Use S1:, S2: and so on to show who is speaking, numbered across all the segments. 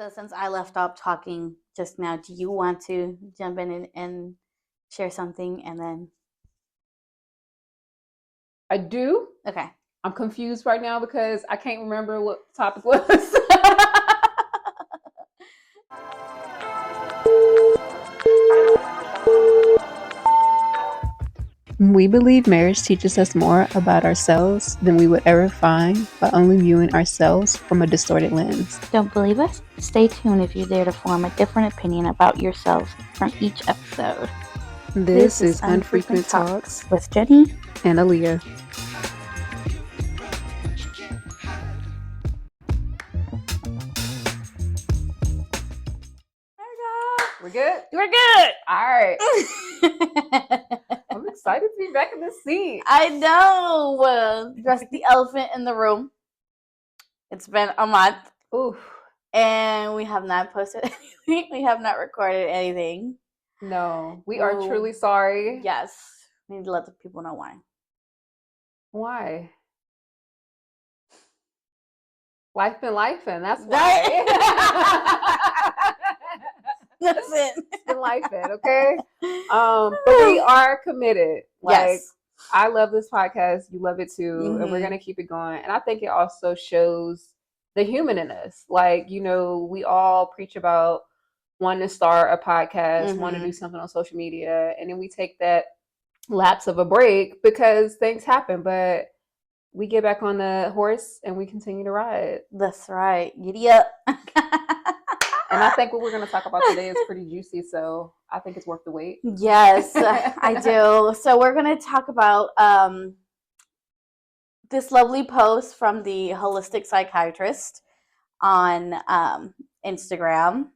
S1: So since I left off talking just now, do you want to jump in and share something and then
S2: I do.
S1: okay.
S2: I'm confused right now because I can't remember what the topic was. We believe marriage teaches us more about ourselves than we would ever find by only viewing ourselves from a distorted lens.
S1: Don't believe us? Stay tuned if you dare to form a different opinion about yourselves from each episode.
S2: This is Unfrequent Talks
S1: with Jenny
S2: and Aaliyah. We're good?
S1: We're good.
S2: All right. I'm excited to be back in the seat.
S1: I know. Just the elephant in the room. It's been a month.
S2: Oof.
S1: And we have not posted anything. We have not recorded anything.
S2: No, we are truly sorry.
S1: Yes. We need to let the people know why.
S2: Why? Life been life, and that's why.
S1: That's it.
S2: It's been life, okay? But we are committed.
S1: Yes.
S2: I love this podcast. You love it too. And we're going to keep it going. And I think it also shows the human in us. We all preach about wanting to start a podcast, want to do something on social media. And then we take that lapse of a break because things happen. But we get back on the horse and we continue to ride.
S1: That's right. Giddy up.
S2: And I think what we're going to talk about today is pretty juicy, so I think it's worth the wait.
S1: Yes, I do. So we're going to talk about this lovely post from the holistic psychiatrist on Instagram.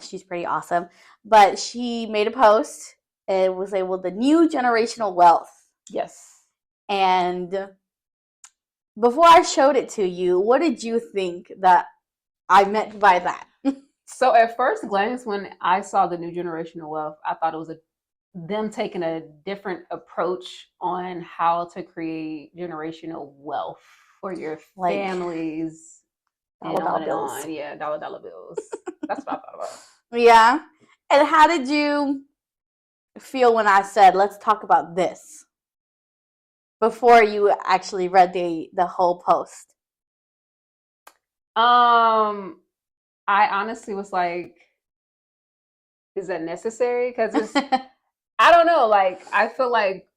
S1: She's pretty awesome. But she made a post. It was labeled the new generational wealth.
S2: Yes.
S1: And before I showed it to you, what did you think that I meant by that?
S2: So at first glance, when I saw the new generational wealth, I thought it was them taking a different approach on how to create generational wealth for your families.
S1: Dollar bills.
S2: Yeah, dollar bills. That's what I thought about.
S1: Yeah. And how did you feel when I said, let's talk about this? Before you actually read the whole post?
S2: I honestly was like, is that necessary? Because it's, I don't know. I feel like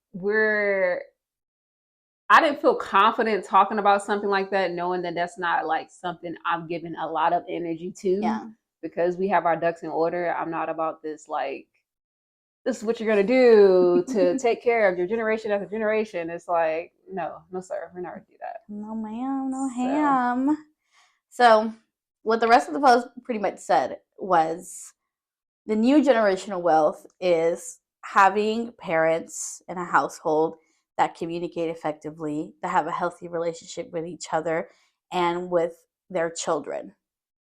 S2: I didn't feel confident talking about something like that, knowing that that's not like something I'm giving a lot of energy to.
S1: Yeah.
S2: Because we have our ducks in order. I'm not about this, this is what you're going to do to take care of your generation after generation. It's like, no, sir. We're not going to do that.
S1: No, ma'am. No ham. So what the rest of the post pretty much said was the new generational wealth is having parents in a household that communicate effectively, that have a healthy relationship with each other and with their children,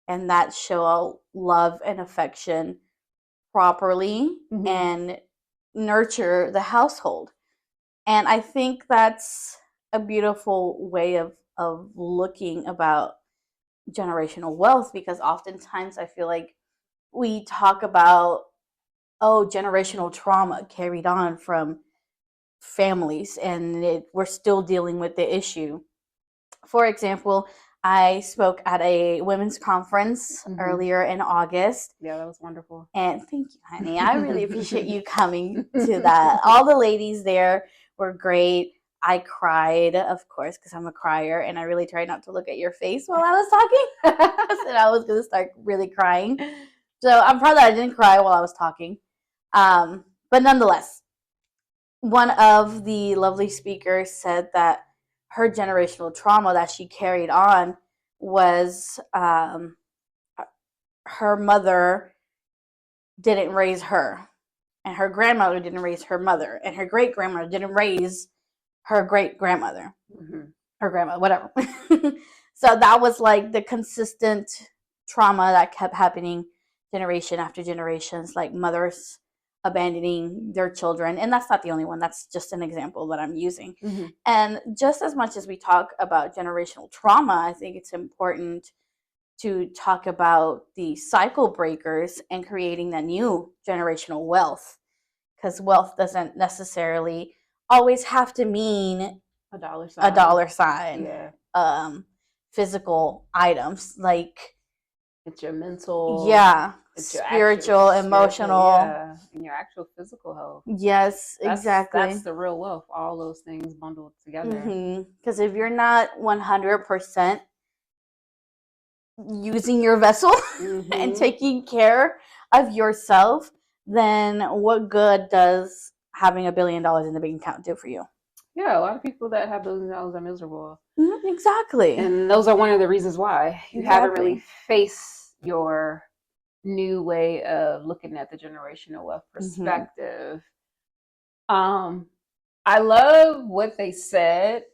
S1: and that show love and affection properly and nurture the household. And I think that's a beautiful way of looking about generational wealth, because oftentimes I feel like we talk about generational trauma carried on from families, and we're still dealing with the issue. For example, I spoke at a women's conference earlier in August.
S2: Yeah, that was wonderful.
S1: And thank you, honey. I really appreciate you coming to that. All the ladies there were great. I cried, of course, because I'm a crier, and I really tried not to look at your face while I was talking. I said I was going to start really crying. So I'm proud that I didn't cry while I was talking. But nonetheless, one of the lovely speakers said that her generational trauma that she carried on was her mother didn't raise her, and her grandmother didn't raise her mother, and her great-grandmother didn't raise her great-grandmother, her grandma, whatever. So that was like the consistent trauma that kept happening generation after generations, like mothers abandoning their children. And that's not the only one. That's just an example that I'm using. And just as much as we talk about generational trauma, I think it's important to talk about the cycle breakers and creating that new generational wealth, because wealth doesn't necessarily always have to mean
S2: a dollar sign.
S1: a dollar sign.
S2: Yeah.
S1: Physical items, like
S2: it's your mental,
S1: it's spiritual, emotional,
S2: and your actual physical health.
S1: Yes, exactly.
S2: That's the real wealth. All those things bundled together.
S1: Because if you're not 100% using your vessel and taking care of yourself, then what good does having $1 billion in the bank account do for you?
S2: Yeah, a lot of people that have $1 billion are miserable.
S1: Exactly.
S2: And those are one of the reasons why you haven't really faced your new way of looking at the generational wealth perspective. I love what they said.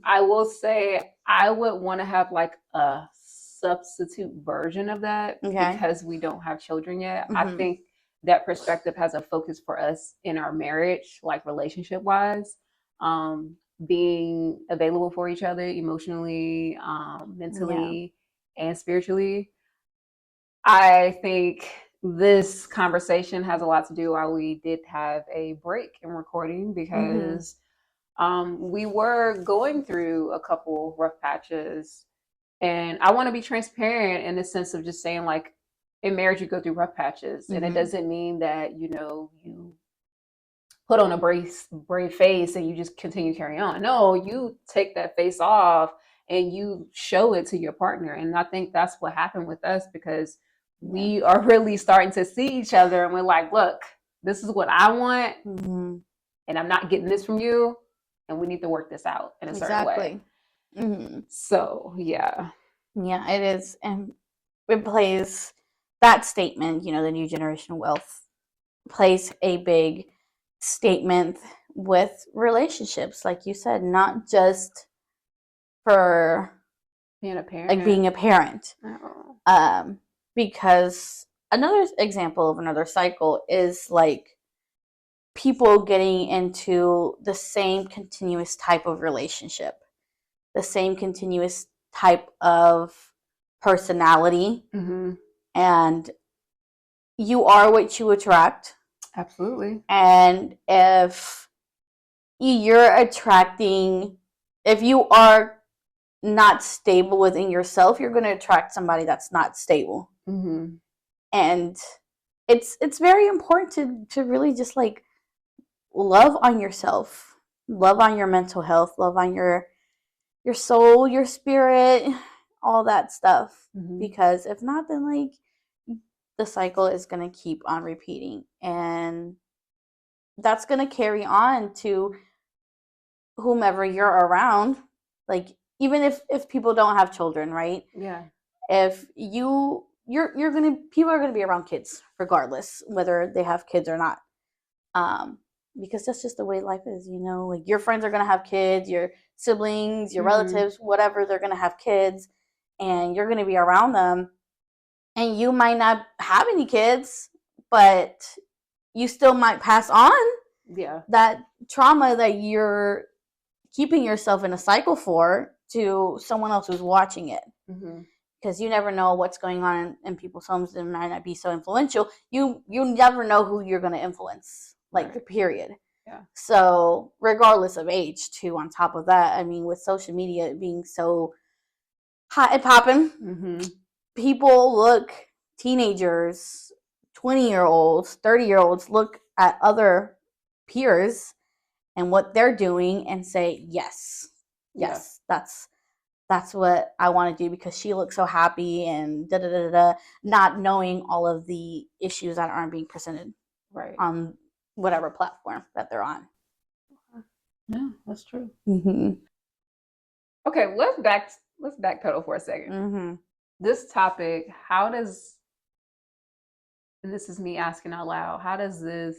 S2: I will say I would want to have like a substitute version of that because we don't have children yet. I think that perspective has a focus for us in our marriage, like relationship wise, being available for each other emotionally, mentally, and spiritually. I think this conversation has a lot to do while we did have a break in recording because we were going through a couple rough patches. And I want to be transparent in the sense of just saying, like, in marriage, you go through rough patches. And it doesn't mean that, you put on a brave face and you just continue carrying on. No, you take that face off and you show it to your partner. And I think that's what happened with us because we are really starting to see each other and we're like, look, this is what I want. And I'm not getting this from you. And we need to work this out in a certain way. So, yeah.
S1: Yeah, it is. And it plays that statement, the new generational wealth plays a big statement with relationships, like you said, not just for
S2: being a parent.
S1: Like being a parent. Because another example of another cycle is like people getting into the same continuous type of relationship, the same continuous type of personality, and you are what you attract.
S2: Absolutely.
S1: And if you're attracting, if you are not stable within yourself, you're going to attract somebody that's not stable. And it's very important to really just like love on yourself, love on your mental health, love on your soul, your spirit, all that stuff. Because if not, then like the cycle is going to keep on repeating, and that's going to carry on to whomever you're around. Like even if people don't have children, right?
S2: Yeah.
S1: If you're gonna, people are gonna be around kids regardless whether they have kids or not. Because that's just the way life is, like your friends are gonna have kids, your siblings, your relatives, whatever, they're gonna have kids, and you're gonna be around them, and you might not have any kids, but you still might pass on that trauma that you're keeping yourself in a cycle for to someone else who's watching it. Because you never know what's going on in people's homes that might not be so influential. You never know who you're going to influence, like period.
S2: Yeah.
S1: So regardless of age, too, on top of that, I mean, with social media being so hot and popping, people look, teenagers, 20-year-olds, 30-year-olds look at other peers and what they're doing and say, yes, that's what I want to do because she looks so happy and da da da da, not knowing all of the issues that aren't being presented on whatever platform that they're on.
S2: Yeah, that's true. Okay, let's backpedal for a second. This topic, how does, and this is me asking out loud, how does this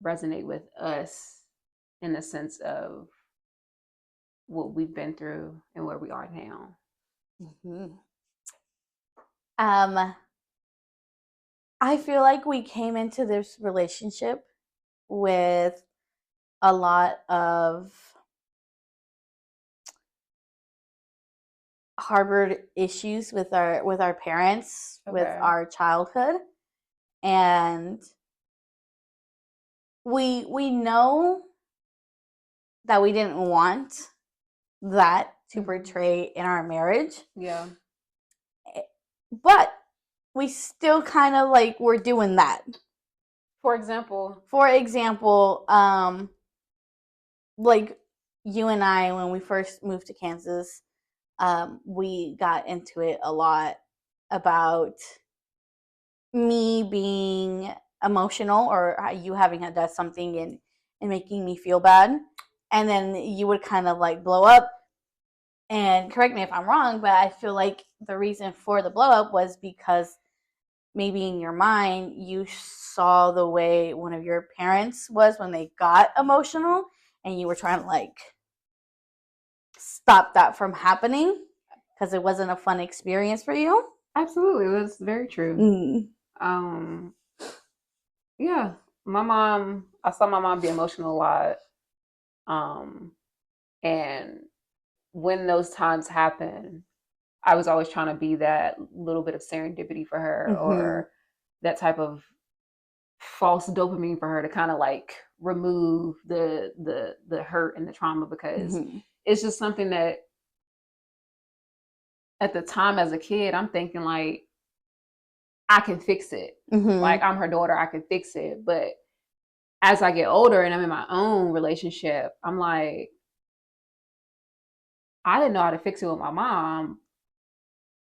S2: resonate with us in the sense of what we've been through and where we are now?
S1: I feel like we came into this relationship with a lot of harbored issues with our parents, with
S2: Okay.
S1: our childhood, and we know that we didn't want that to portray in our marriage,
S2: Yeah.
S1: but we still kind of like were doing that.
S2: For example.
S1: For example, like you and I, when we first moved to Kansas, we got into it a lot about me being emotional, or you having done something and making me feel bad, and then you would kind of like blow up. And correct me if I'm wrong, but I feel like the reason for the blow up was because maybe in your mind you saw the way one of your parents was when they got emotional, and you were trying to like stop that from happening because it wasn't a fun experience for you.
S2: Absolutely, that's very true. Um, yeah, I saw my mom be emotional a lot. Um, and when those times happen, I was always trying to be that little bit of serendipity for her, or that type of false dopamine for her to kind of like remove the hurt and the trauma, because it's just something that at the time as a kid I'm thinking like I can fix it. Like I'm her daughter, I can fix it. But as I get older and I'm in my own relationship, I'm like, I didn't know how to fix it with my mom.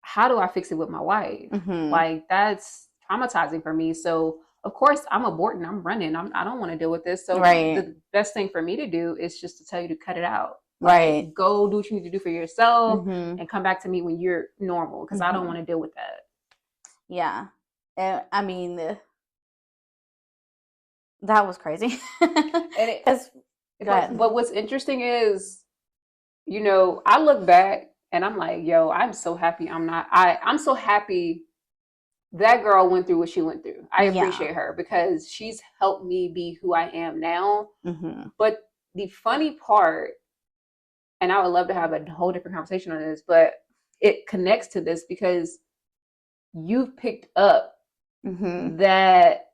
S2: How do I fix it with my wife? Like that's traumatizing for me. So of course I'm aborting, I'm running. I don't want to deal with this. So the best thing for me to do is just to tell you to cut it out. Like, go do what you need to do for yourself and come back to me when you're normal, because I don't want to deal with that.
S1: Yeah. I mean, that was crazy.
S2: But what's interesting is, you know, I look back and I'm like, yo, I'm so happy I'm so happy that girl went through what she went through. I appreciate her because she's helped me be who I am now. But the funny part, and I would love to have a whole different conversation on this, but it connects to this because you've picked up that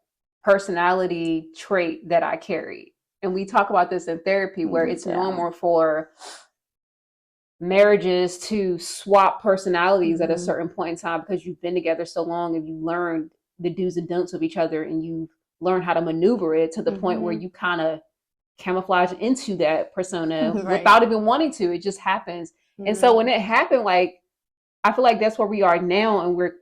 S2: personality trait that I carry. And we talk about this in therapy, where it's normal for marriages to swap personalities at a certain point in time, because you've been together so long and you learned the do's and don'ts of each other, and you learn how to maneuver it to the point where you kind of camouflage into that persona without even wanting to. It just happens. And so when it happened, like, I feel like that's where we are now, and we're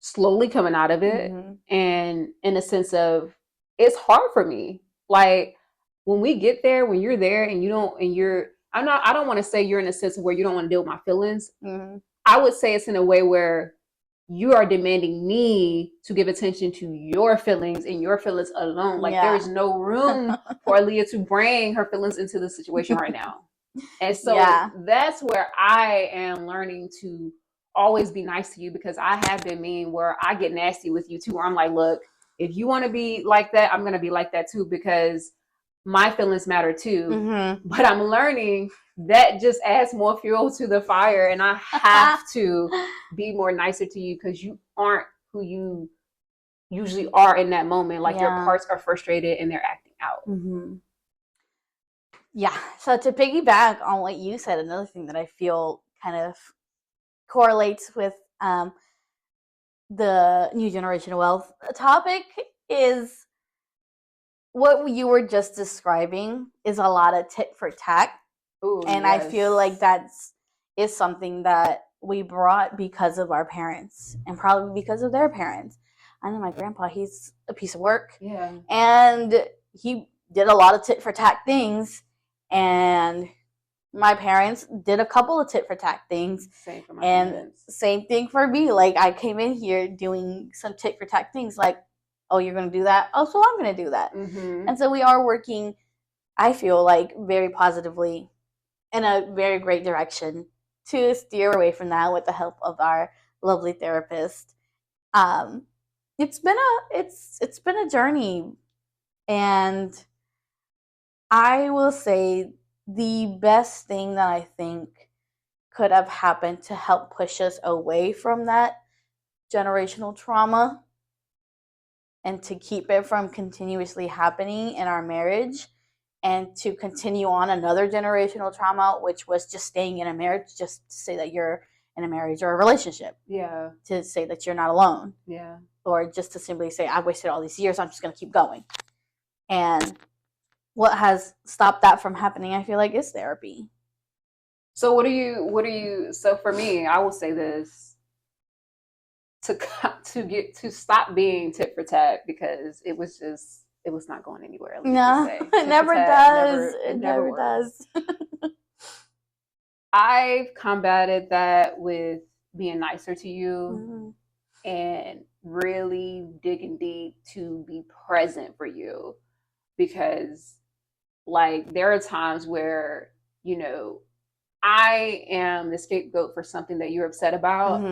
S2: slowly coming out of it. And in a sense of, it's hard for me. Like, when we get there, when you're there and I don't want to say you're in a sense of where you don't want to deal with my feelings. I would say it's in a way where you are demanding me to give attention to your feelings and your feelings alone. Like, there is no room for Aaliyah to bring her feelings into the situation right now. And so that's where I am learning to always be nice to you, because I have been mean, where I get nasty with you too, where I'm like, look, if you want to be like that, I'm going to be like that too, because my feelings matter too. But I'm learning that just adds more fuel to the fire, and I have to be more nicer to you, because you aren't who you usually are in that moment. Like, your parts are frustrated and they're acting out.
S1: Yeah. So to piggyback on what you said, another thing that I feel kind of correlates with the new generation wealth topic is what you were just describing is a lot of tit for tat. And I feel like is something that we brought because of our parents, and probably because of their parents. I know my grandpa, he's a piece of work. And he did a lot of tit for tat things, and my parents did a couple of tit for tat things.
S2: Same for my
S1: parents. Same thing for me. Like, I came in here doing some tit for tat things, like, oh, you're going to do that? Oh, so I'm going to do that. And so we are working, I feel like, very positively in a very great direction to steer away from that with the help of our lovely therapist. It's been a journey, and I will say the best thing that I think could have happened to help push us away from that generational trauma and to keep it from continuously happening in our marriage and to continue on another generational trauma, which was just staying in a marriage, just to say that you're in a marriage or a relationship.
S2: Yeah.
S1: To say that you're not alone.
S2: Yeah.
S1: Or just to simply say, I wasted all these years, I'm just going to keep going. And what has stopped that from happening, I feel like, is therapy.
S2: So so for me, I will say this. To stop being tit for tat, because it was not going anywhere.
S1: No, it never does. It never does.
S2: I've combated that with being nicer to you and really digging deep to be present for you, because like there are times where, you know, I am the scapegoat for something that you're upset about.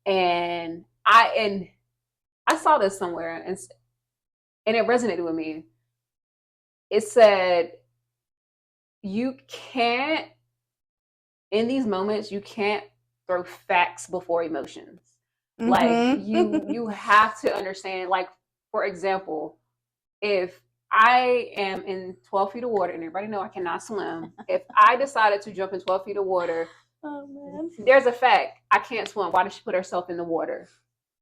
S2: And I saw this somewhere and it resonated with me. It said, you can't, in these moments, you can't throw facts before emotions. Like you have to understand, like, for example, if I am in 12 feet of water, and everybody know I cannot swim. If I decided to jump in 12 feet of water, oh, man. There's a fact. I can't swim. Why did she put herself in the water?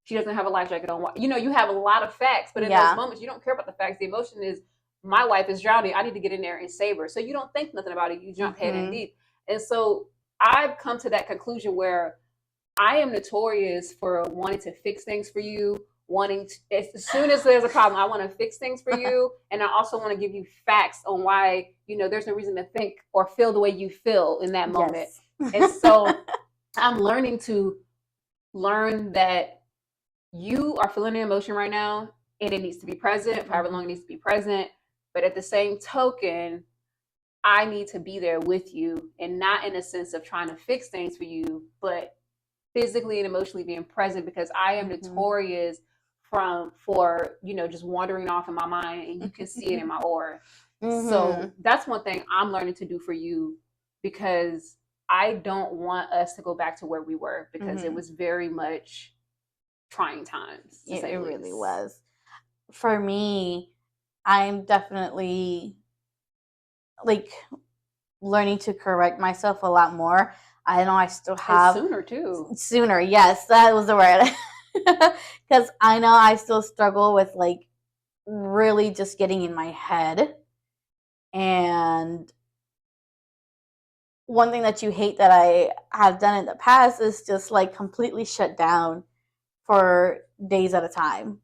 S2: She doesn't have a life jacket on. You know, you have a lot of facts, but in those moments, you don't care about the facts. The emotion is, my wife is drowning. I need to get in there and save her. So you don't think nothing about it. You jump head in deep. And so I've come to that conclusion where I am notorious for wanting to fix things for you, as soon as there's a problem, I want to fix things for you. And I also want to give you facts on why, you know, there's no reason to think or feel the way you feel in that moment. Yes. And so I'm learning that you are feeling an emotion right now and it needs to be present for however long it needs to be present. But at the same token, I need to be there with you, and not in a sense of trying to fix things for you, but physically and emotionally being present, because I am notorious for, you know, just wandering off in my mind, and you can see it in my aura. So that's one thing I'm learning to do for you, because I don't want us to go back to where we were, because it was very much trying times.
S1: It really was. For me, I'm definitely like learning to correct myself a lot more. I know I still have sooner. Yes, that was the word. Because I know I still struggle with like really just getting in my head. And one thing that you hate that I have done in the past is just like completely shut down for days at a time.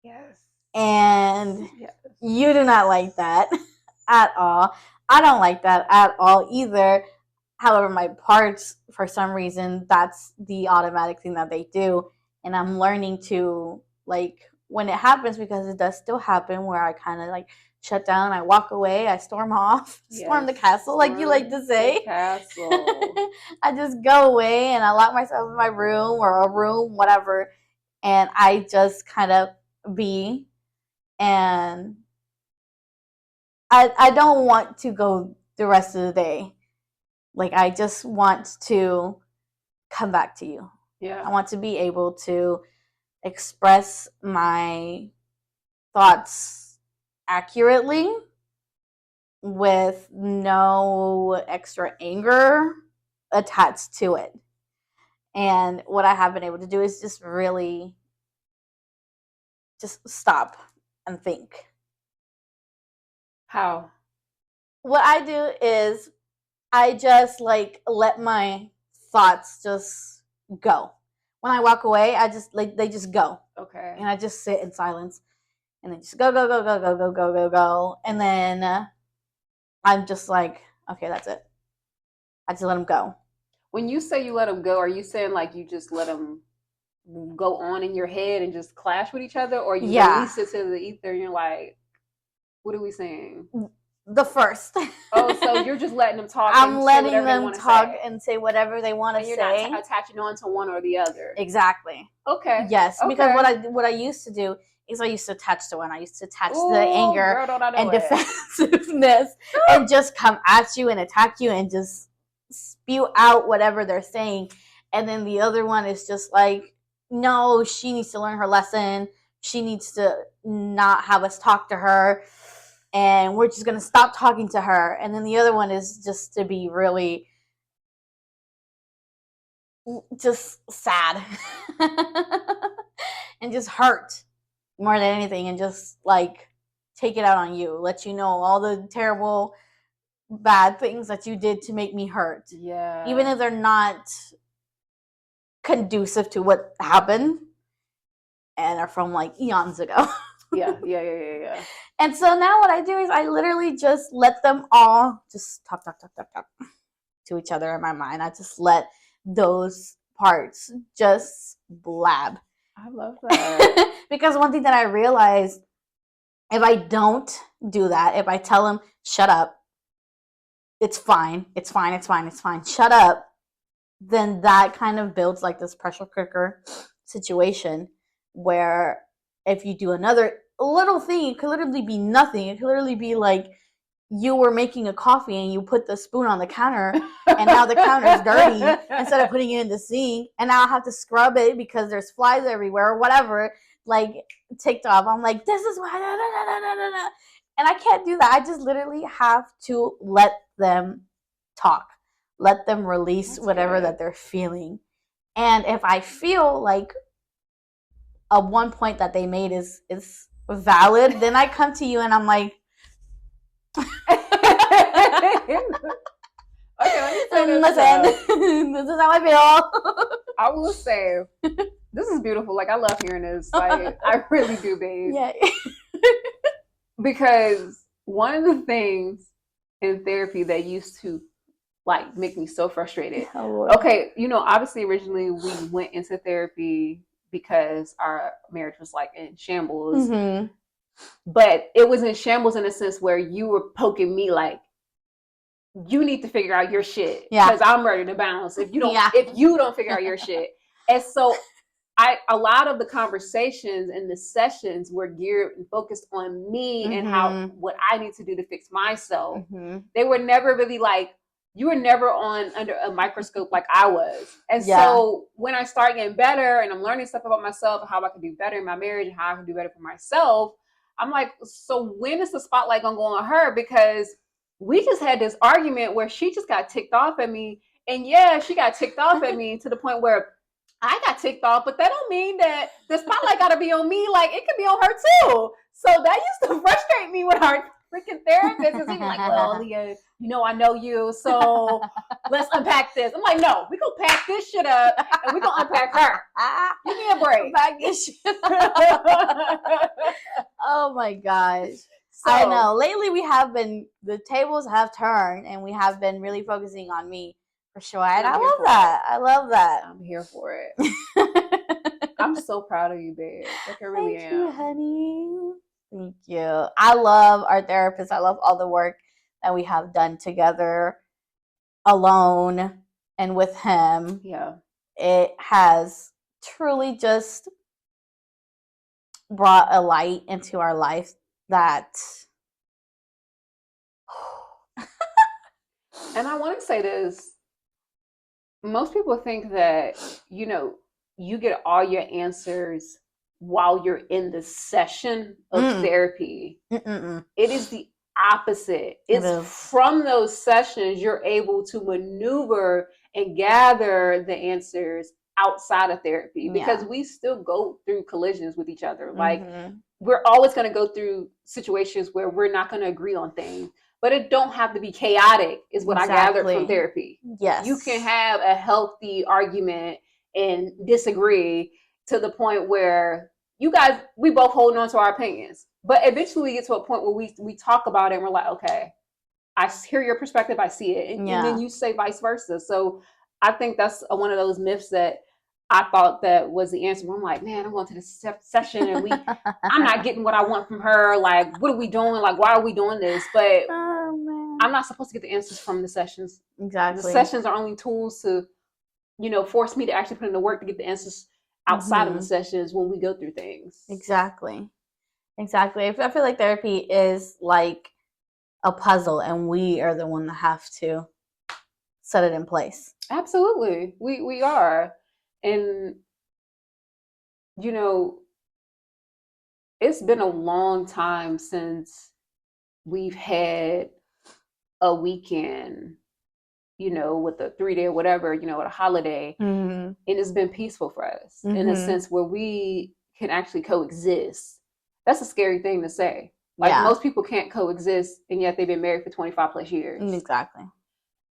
S2: Yes.
S1: And you do not like that at all. I don't like that at all either. However, my parts, for some reason, that's the automatic thing that they do. And I'm learning to, like, when it happens, because it does still happen, where I kind of, like, shut down, I walk away, I storm off, storm the castle, like you like to say.
S2: Castle.
S1: I just go away and I lock myself in my room or a room, whatever. And I just kind of be. And I don't want to go the rest of the day. Like, I just want to come back to you.
S2: Yeah.
S1: I want to be able to express my thoughts accurately with no extra anger attached to it. And what I have been able to do is just really just stop and think.
S2: How?
S1: What I do is I just like let my thoughts just go. When I walk away, I just like they just go.
S2: Okay.
S1: And I just sit in silence, and they just go, go, go, go, go, go, go, go, go, and then I'm just like, okay, that's it. I just let them go.
S2: When you say you let them go, are you saying like you just let them go on in your head and just clash with each other, or you release it to the ether and you're like, what are we saying?
S1: The first.
S2: Oh, so you're just letting them talk.
S1: I'm letting them talk and say whatever they want to say.
S2: You're not attaching on to one or the other.
S1: Exactly.
S2: Okay.
S1: Yes, because what I used to do is I used to attach to one. I used to attach the anger and defensiveness and just come at you and attack you and just spew out whatever they're saying, and then the other one is just like, no, she needs to learn her lesson. She needs to not have us talk to her, and we're just going to stop talking to her. And then the other one is just to be really just sad and just hurt more than anything, and just like take it out on you, let you know all the terrible bad things that you did to make me hurt.
S2: Yeah.
S1: Even if they're not conducive to what happened and are from like eons ago.
S2: Yeah.
S1: And so now what I do is I literally just let them all just talk to each other in my mind. I just let those parts just blab.
S2: I love that.
S1: Because one thing that I realized, if I don't do that, if I tell them, shut up, it's fine, shut up, then that kind of builds like this pressure cooker situation where if you do another little thing, it could literally be nothing. It could literally be like you were making a coffee and you put the spoon on the counter and now the counter's dirty instead of putting it in the sink, and now I have to scrub it because there's flies everywhere or whatever, like ticked off. I'm like, this is why, and I can't do that. I just literally have to let them talk, let them release whatever that they're feeling. And if I feel like a one point that they made is valid, then I come to you and I'm like,
S2: okay,
S1: listen, this is how I feel.
S2: I will say, this is beautiful. Like, I love hearing this. Like, I really do, babe.
S1: Yeah.
S2: Because one of the things in therapy that used to like make me so frustrated. Okay, obviously originally we went into therapy because our marriage was like in shambles.
S1: Mm-hmm.
S2: But it was in shambles in a sense where you were poking me like, you need to figure out your shit because I'm ready to bounce if you don't figure out your shit. And so a lot of the conversations and the sessions were geared and focused on me and what I need to do to fix myself. They were never really like, you were never under a microscope like I was. And so when I start getting better and I'm learning stuff about myself and how I can do better in my marriage and how I can do better for myself, I'm like, so when is the spotlight gonna go on her? Because we just had this argument where she just got ticked off at me. And she got ticked off at me to the point where I got ticked off, but that don't mean that the spotlight gotta be on me. Like, it could be on her too. So that used to frustrate me with our freaking therapist. Because he'd be like, well, Leah, I know you, so let's unpack this. I'm like, no, we gonna pack this shit up and we gonna unpack her. Give me a break.
S1: Pack this shit up. Oh my gosh. So, I know. Lately the tables have turned and we have been really focusing on me. For sure. And I love that.
S2: I'm here for it. I'm so proud of you, babe. Like, I really am.
S1: Thank you, honey. Thank you. I love our therapist. I love all the work that we have done together, alone and with him.
S2: Yeah.
S1: It has truly just brought a light into our life that...
S2: And I want to say this. Most people think that, you get all your answers while you're in the session of therapy. It is the opposite. It's from those sessions you're able to maneuver and gather the answers outside of therapy, because we still go through collisions with each other. Like, we're always going to go through situations where we're not going to agree on things. But it don't have to be chaotic, is what I gathered from therapy.
S1: Yes.
S2: You can have a healthy argument and disagree to the point where we both holding on to our opinions. But eventually we get to a point where we talk about it and we're like, okay, I hear your perspective, I see it. And then you say vice versa. So I think that's one of those myths that I thought that was the answer. I'm like, man, I'm going to this session and I'm not getting what I want from her. Like, what are we doing? Like, why are we doing this? But I'm not supposed to get the answers from the sessions.
S1: Exactly.
S2: The sessions are only tools to, force me to actually put in the work to get the answers outside of the sessions when we go through things.
S1: Exactly. I feel like therapy is like a puzzle and we are the one that have to set it in place.
S2: Absolutely. We are. And you know, it's been a long time since we've had a weekend, with a 3 day or whatever, at a holiday,
S1: Mm-hmm.
S2: and it's been peaceful for us in a
S1: Mm-hmm.
S2: sense where we can actually coexist. That's a scary thing to say. Like
S1: Yeah,
S2: most people can't coexist, and yet they've been married for 25 plus years.
S1: exactly.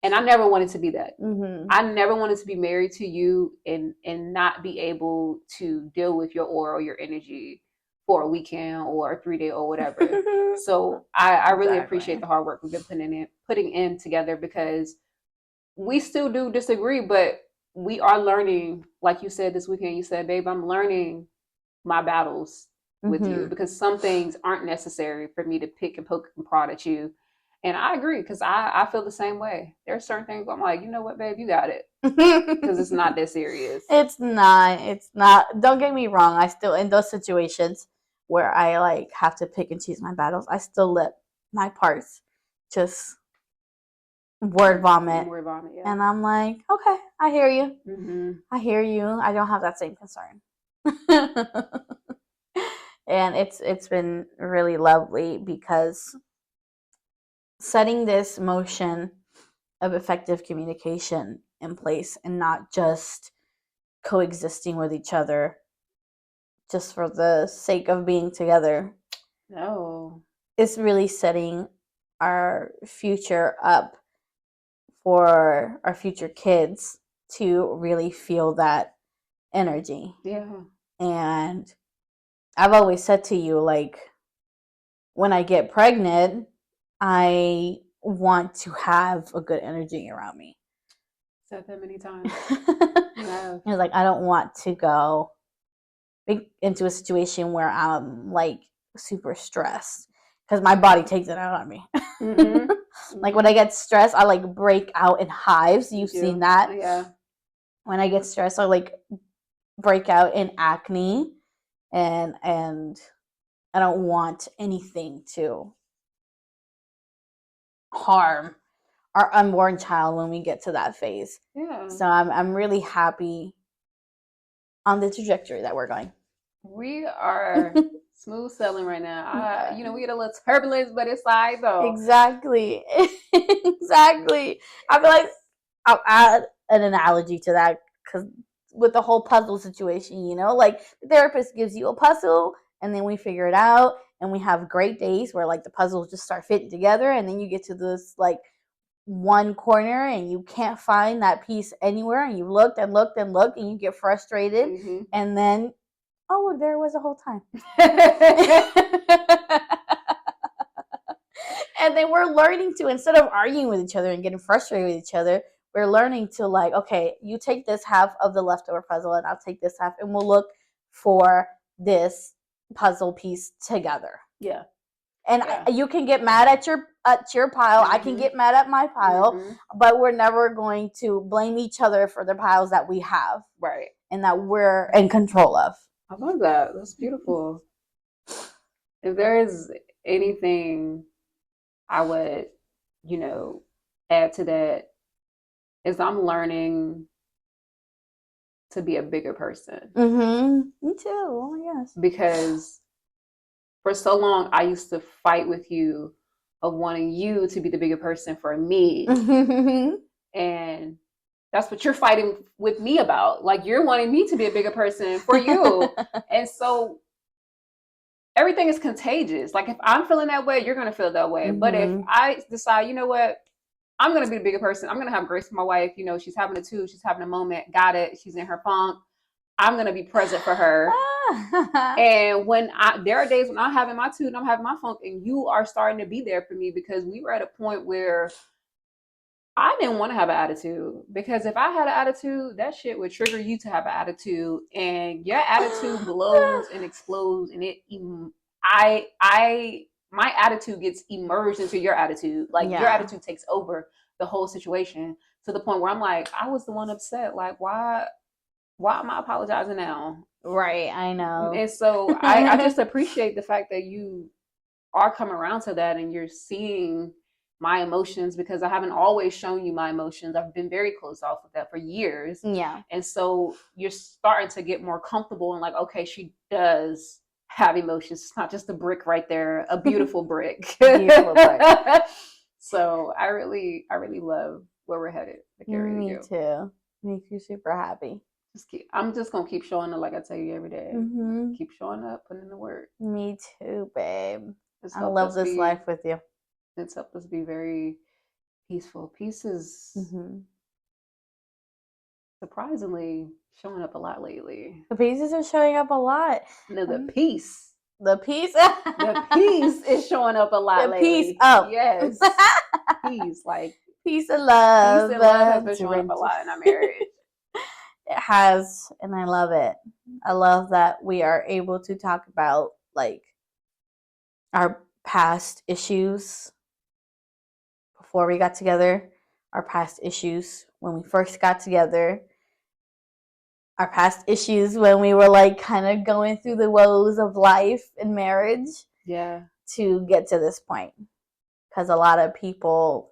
S2: And I never wanted to be that.
S1: Mm-hmm.
S2: I never wanted to be married to you and not be able to deal with your aura or your energy for a weekend or a 3 day or whatever. So I really appreciate
S1: Exactly.
S2: the hard work we've been putting in together, because we still do disagree, but we are learning. Like you said this weekend, you said, babe, I'm learning my battles with you,
S1: Mm-hmm.
S2: because some things aren't necessary for me to pick and poke and prod at you. And I agree, because I feel the same way. There are certain things I'm like, you know what, babe, you got it, because it's not that serious.
S1: It's not. It's not. Don't get me wrong. I still, in those situations where I like have to pick and choose my battles, I still let my parts just word vomit.
S2: Word vomit, yeah.
S1: And I'm like, okay, I hear you.
S2: Mm-hmm.
S1: I hear you. I don't have that same concern. And it's been really lovely because setting this motion of effective communication in place and not just coexisting with each other just for the sake of being together.
S2: No.
S1: It's really setting our future up for our future kids to really feel that energy.
S2: Yeah.
S1: And I've always said to you, like, when I get pregnant, I want to have a good energy around me.
S2: Said that many times.
S1: It's like, I don't want to go into a situation where I'm like super stressed, because my body takes it out on me. Mm-hmm. Like when I get stressed, I like break out in hives. You've seen that?
S2: Yeah.
S1: When I get stressed, I like break out in acne, and I don't want anything to harm our unborn child when we get to that phase.
S2: Yeah.
S1: So I'm really happy on the trajectory that we're going.
S2: We are smooth sailing right now. We get a little turbulence, but it's like though.
S1: Exactly. Exactly. I feel like I'll add an analogy to that, because with the whole puzzle situation, like the therapist gives you a puzzle and then we figure it out, and we have great days where like the puzzles just start fitting together, and then you get to this like one corner and you can't find that piece anywhere, and you looked and looked and looked and you get frustrated,
S2: Mm-hmm.
S1: and then there it was the whole time. And then we're learning to, instead of arguing with each other and getting frustrated with each other, we're learning to like, okay, you take this half of the leftover puzzle and I'll take this half, and we'll look for this puzzle piece together.
S2: Yeah.
S1: And you can get mad at your pile. Mm-hmm. I can get mad at my pile, mm-hmm. but we're never going to blame each other for the piles that we have.
S2: Right.
S1: And that we're in control of.
S2: I love that. That's beautiful. If there is anything I would, add to that, is I'm learning to be a bigger person.
S1: Mm-hmm. Me too. Oh my gosh.
S2: Because for so long, I used to fight with you of wanting you to be the bigger person for me. Mm-hmm. And that's what you're fighting with me about. Like, you're wanting me to be a bigger person for you. And so everything is contagious. Like, if I'm feeling that way, you're going to feel that way. Mm-hmm. But if I decide, you know what, I'm going to be the bigger person, I'm going to have grace for my wife. She's having a too, she's having a moment, got it, she's in her funk, I'm going to be present for her. And when there are days when I'm having my too and I'm having my funk, and you are starting to be there for me, because we were at a point where I didn't want to have an attitude, because if I had an attitude, that shit would trigger you to have an attitude, and your attitude blows and explodes, and my attitude gets immersed into your attitude. Like, your attitude takes over the whole situation, to the point where I'm like, I was the one upset. Like, why am I apologizing now?
S1: Right, I know.
S2: And so I just appreciate the fact that you are coming around to that, and you're seeing my emotions, because I haven't always shown you my emotions. I've been very closed off with that for years.
S1: Yeah.
S2: And so you're starting to get more comfortable and like, okay, she does have emotions. It's not just a brick right there, a beautiful brick.
S1: Beautiful brick.
S2: So I really love where we're headed.
S1: Me too. Makes you super happy.
S2: I'm just gonna keep showing up, like I tell you every day.
S1: Mm-hmm.
S2: Keep showing up, putting in the work.
S1: Me too, babe. I love this life with you.
S2: It's helped us be very peaceful. Peace is surprisingly showing up a lot lately.
S1: The pieces are showing up a lot.
S2: No, the peace.
S1: The peace.
S2: The peace is showing up a lot lately.
S1: Peace. Oh,
S2: yes. Peace, like
S1: peace and love.
S2: Peace and love has been showing up a lot in our marriage.
S1: It has, and I love it. I love that we are able to talk about like our past issues before we got together, our past issues when we first got together, our past issues when we were like kind of going through the woes of life and marriage.
S2: Yeah.
S1: To get to this point. Because a lot of people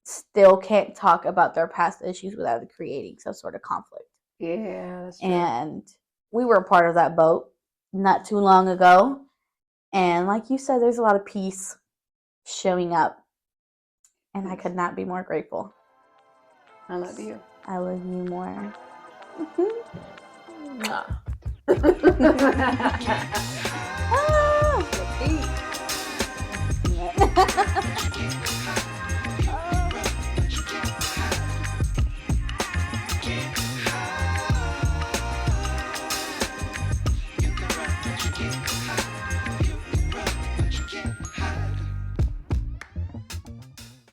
S1: still can't talk about their past issues without creating some sort of conflict.
S2: Yeah, that's true.
S1: And we were a part of that boat not too long ago. And like you said, there's a lot of peace showing up. And I could not be more grateful.
S2: I love you.
S1: I love you more. Ah.